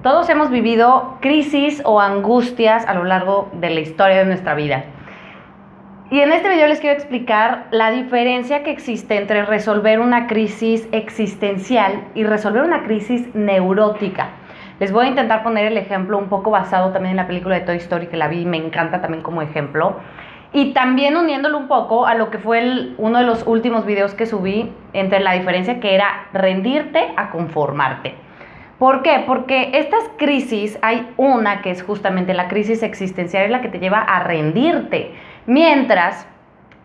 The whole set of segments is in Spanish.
Todos hemos vivido crisis o angustias a lo largo de la historia de nuestra vida. Y en este video les quiero explicar la diferencia que existe entre resolver una crisis existencial y resolver una crisis neurótica. Les voy a intentar poner el ejemplo un poco basado también en la película de Toy Story, que la vi y me encanta también como ejemplo. Y también uniéndolo un poco a lo que fue uno de los últimos videos que subí entre la diferencia que era rendirte a conformarte. ¿Por qué? Porque estas crisis, hay una que es justamente la crisis existencial, es la que te lleva a rendirte, mientras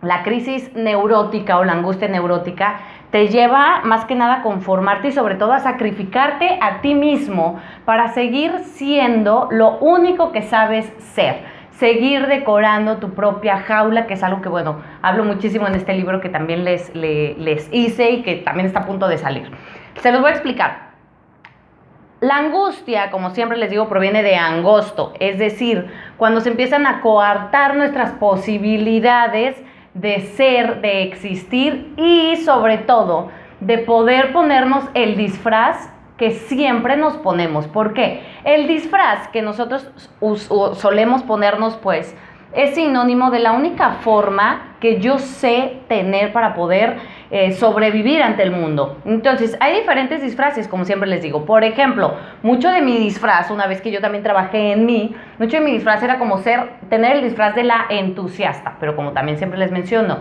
la crisis neurótica o la angustia neurótica te lleva más que nada a conformarte y sobre todo a sacrificarte a ti mismo para seguir siendo lo único que sabes ser, seguir decorando tu propia jaula, que es algo que, bueno, hablo muchísimo en este libro que también les hice y que también está a punto de salir. Se los voy a explicar. La angustia, como siempre les digo, proviene de angosto, es decir, cuando se empiezan a coartar nuestras posibilidades de ser, de existir y sobre todo de poder ponernos el disfraz que siempre nos ponemos. ¿Por qué? El disfraz que nosotros solemos ponernos, pues, es sinónimo de la única forma que yo sé tener para poder sobrevivir ante el mundo. Entonces, hay diferentes disfraces, como siempre les digo. Por ejemplo, mucho de mi disfraz, una vez que yo también trabajé en mí, mucho de mi disfraz era como tener el disfraz de la entusiasta. Pero como también siempre les menciono,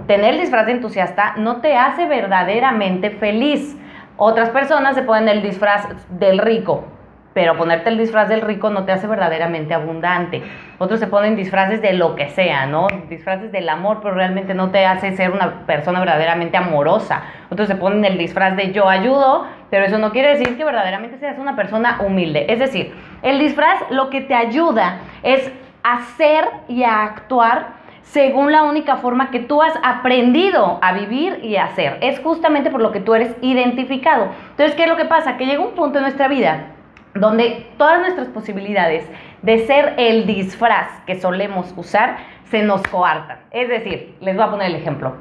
tener el disfraz de entusiasta no te hace verdaderamente feliz. Otras personas se ponen el disfraz del rico, pero ponerte el disfraz del rico no te hace verdaderamente abundante. Otros se ponen disfraces de lo que sea, ¿no? Disfraces del amor, pero realmente no te hace ser una persona verdaderamente amorosa. Otros se ponen el disfraz de yo ayudo, pero eso no quiere decir que verdaderamente seas una persona humilde. Es decir, el disfraz lo que te ayuda es a ser y a actuar según la única forma que tú has aprendido a vivir y a ser. Es justamente por lo que tú eres identificado. Entonces, ¿qué es lo que pasa? Que llega un punto en nuestra vida donde todas nuestras posibilidades de ser el disfraz que solemos usar se nos coartan. Es decir, les voy a poner el ejemplo.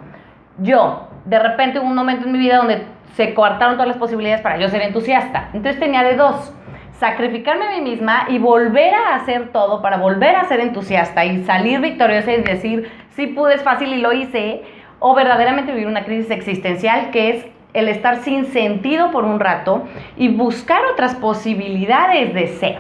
Yo, de repente, hubo un momento en mi vida donde se coartaron todas las posibilidades para yo ser entusiasta. Entonces tenía de dos: sacrificarme a mí misma y volver a hacer todo para volver a ser entusiasta y salir victoriosa y decir, sí pude, es fácil y lo hice, o verdaderamente vivir una crisis existencial que es el estar sin sentido por un rato y buscar otras posibilidades de ser.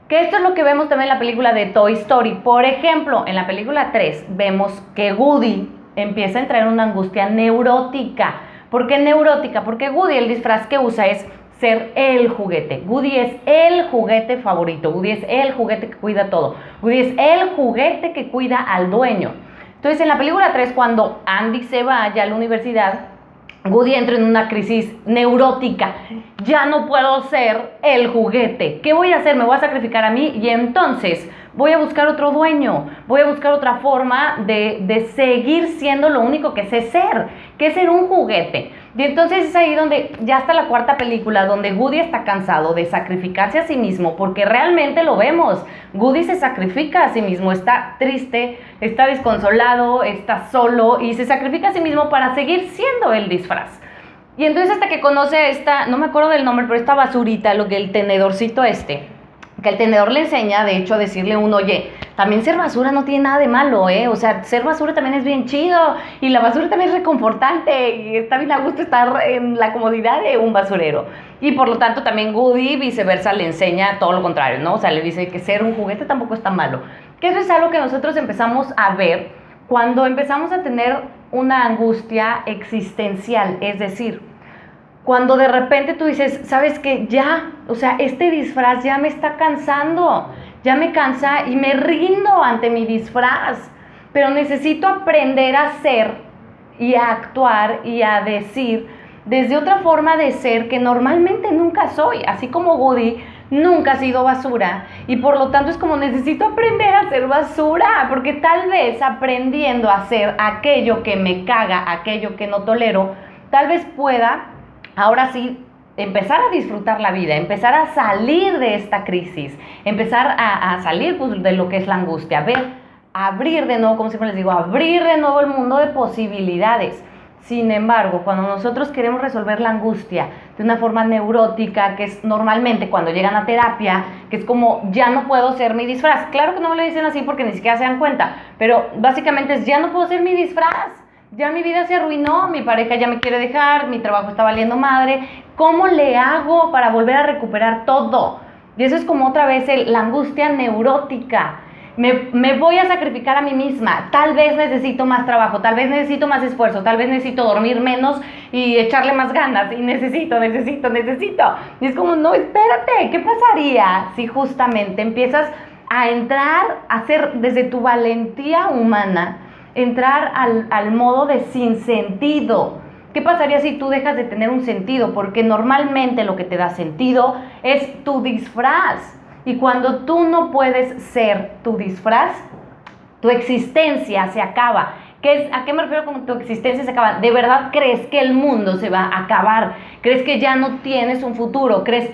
Que esto es lo que vemos también en la película de Toy Story. Por ejemplo, en la película 3 vemos que Woody empieza a entrar en una angustia neurótica. ¿Por qué neurótica? Porque Woody, el disfraz que usa es ser el juguete. Woody es el juguete favorito. Woody es el juguete que cuida todo. Woody es el juguete que cuida al dueño. Entonces, en la película 3, cuando Andy se va ya a la universidad, Woody entra en una crisis neurótica. Ya no puedo ser el juguete. ¿Qué voy a hacer? Me voy a sacrificar a mí y entonces voy a buscar otro dueño. Voy a buscar otra forma de seguir siendo lo único que sé ser, que es ser un juguete. Y entonces es ahí donde ya está la cuarta película, donde Woody está cansado de sacrificarse a sí mismo, porque realmente lo vemos. Woody se sacrifica a sí mismo, está triste, está desconsolado, está solo y se sacrifica a sí mismo para seguir siendo el disfraz. Y entonces hasta que conoce a esta, no me acuerdo del nombre, pero esta basurita, lo que el tenedorcito que el tenedor le enseña, de hecho, a decirle uno, oye, también ser basura no tiene nada de malo, o sea, ser basura también es bien chido, y la basura también es reconfortante, y está bien a gusto estar en la comodidad de un basurero. Y por lo tanto también Woody, viceversa, le enseña todo lo contrario, ¿no? O sea, le dice que ser un juguete tampoco es tan malo. Que eso es algo que nosotros empezamos a ver cuando empezamos a tener una angustia existencial, es decir, cuando de repente tú dices, ¿sabes qué? Ya, o sea, este disfraz ya me está cansando, ya me cansa y me rindo ante mi disfraz, pero necesito aprender a ser y a actuar y a decir desde otra forma de ser que normalmente nunca soy, así como Woody nunca ha sido basura y por lo tanto es como necesito aprender a ser basura, porque tal vez aprendiendo a hacer aquello que me caga, aquello que no tolero, tal vez pueda ahora sí empezar a disfrutar la vida, empezar a salir de esta crisis, empezar a salir pues, de lo que es la angustia, abrir de nuevo, como siempre les digo, abrir de nuevo el mundo de posibilidades. Sin embargo, cuando nosotros queremos resolver la angustia de una forma neurótica, que es normalmente cuando llegan a terapia, que es como, ya no puedo ser mi disfraz. Claro que no me lo dicen así porque ni siquiera se dan cuenta, pero básicamente es, ya no puedo ser mi disfraz. Ya mi vida se arruinó, mi pareja ya me quiere dejar, mi trabajo está valiendo madre. ¿Cómo le hago para volver a recuperar todo? Y eso es como otra vez la angustia neurótica. Me voy a sacrificar a mí misma, tal vez necesito más trabajo, tal vez necesito más esfuerzo, tal vez necesito dormir menos y echarle más ganas, y necesito. Y es como, no, espérate, ¿qué pasaría si justamente empiezas a entrar a hacer desde tu valentía humana, entrar al modo de sinsentido? ¿Qué pasaría si tú dejas de tener un sentido? Porque normalmente lo que te da sentido es tu disfraz. Y cuando tú no puedes ser tu disfraz, tu existencia se acaba. ¿A qué me refiero con tu existencia se acaba? ¿De verdad crees que el mundo se va a acabar? ¿Crees que ya no tienes un futuro? ¿Crees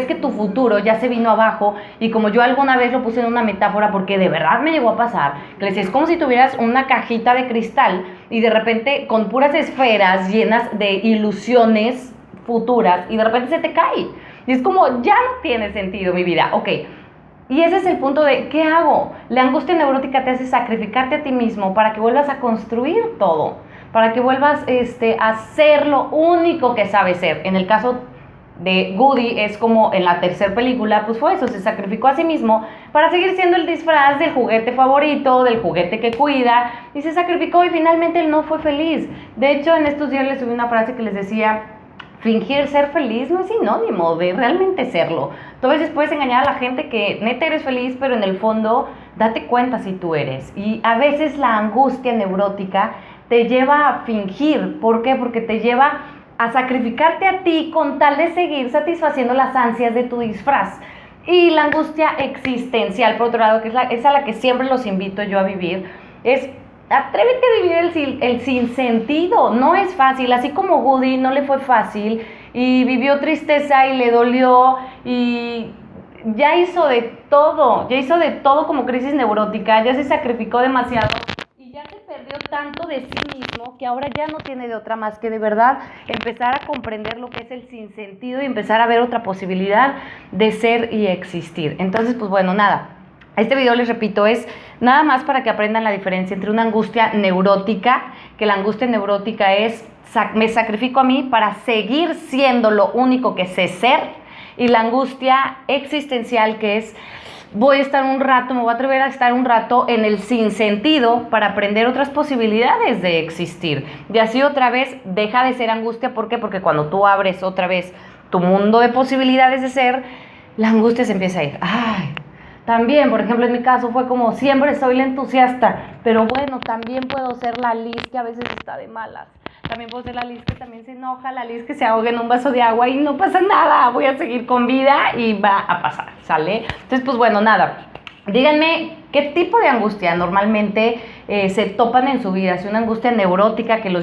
que tu futuro ya se vino abajo? Y como yo alguna vez lo puse en una metáfora, porque de verdad me llegó a pasar, que es como si tuvieras una cajita de cristal y de repente con puras esferas llenas de ilusiones futuras y de repente se te cae. Y es como, ya no tiene sentido mi vida. Ok. Y ese es el punto de, ¿qué hago? La angustia neurótica te hace sacrificarte a ti mismo para que vuelvas a construir todo, para que vuelvas a ser lo único que sabes ser. En el caso de Woody, es como en la tercera película, pues fue eso, se sacrificó a sí mismo para seguir siendo el disfraz del juguete favorito, del juguete que cuida, y se sacrificó y finalmente él no fue feliz. De hecho, en estos días les subí una frase que les decía, fingir ser feliz no es sinónimo de realmente serlo. Tú a veces puedes engañar a la gente que neta eres feliz, pero en el fondo date cuenta si tú eres. Y a veces la angustia neurótica te lleva a fingir. ¿Por qué? Porque te lleva a sacrificarte a ti con tal de seguir satisfaciendo las ansias de tu disfraz. Y la angustia existencial, por otro lado, que es a la que siempre los invito yo a vivir, es atrévete a vivir el sinsentido. No es fácil, así como Woody no le fue fácil y vivió tristeza y le dolió y ya hizo de todo como crisis neurótica, ya se sacrificó demasiado y ya se perdió tanto de sí mismo que ahora ya no tiene de otra más que de verdad empezar a comprender lo que es el sinsentido y empezar a ver otra posibilidad de ser y existir. Entonces, pues bueno, nada. Este video, les repito, es nada más para que aprendan la diferencia entre una angustia neurótica, que la angustia neurótica es me sacrifico a mí para seguir siendo lo único que sé ser, y la angustia existencial, que es voy a estar un rato, me voy a atrever a estar un rato en el sinsentido para aprender otras posibilidades de existir. Y así otra vez deja de ser angustia. ¿Por qué? Porque cuando tú abres otra vez tu mundo de posibilidades de ser, la angustia se empieza a ir. Ay, también, por ejemplo, en mi caso fue como, siempre soy la entusiasta, pero bueno, también puedo ser la Liz que a veces está de malas. También puedo ser la Liz que también se enoja, la Liz que se ahoga en un vaso de agua y no pasa nada, voy a seguir con vida y va a pasar, ¿sale? Entonces, pues bueno, nada. Díganme qué tipo de angustia normalmente se topan en su vida, si una angustia neurótica que los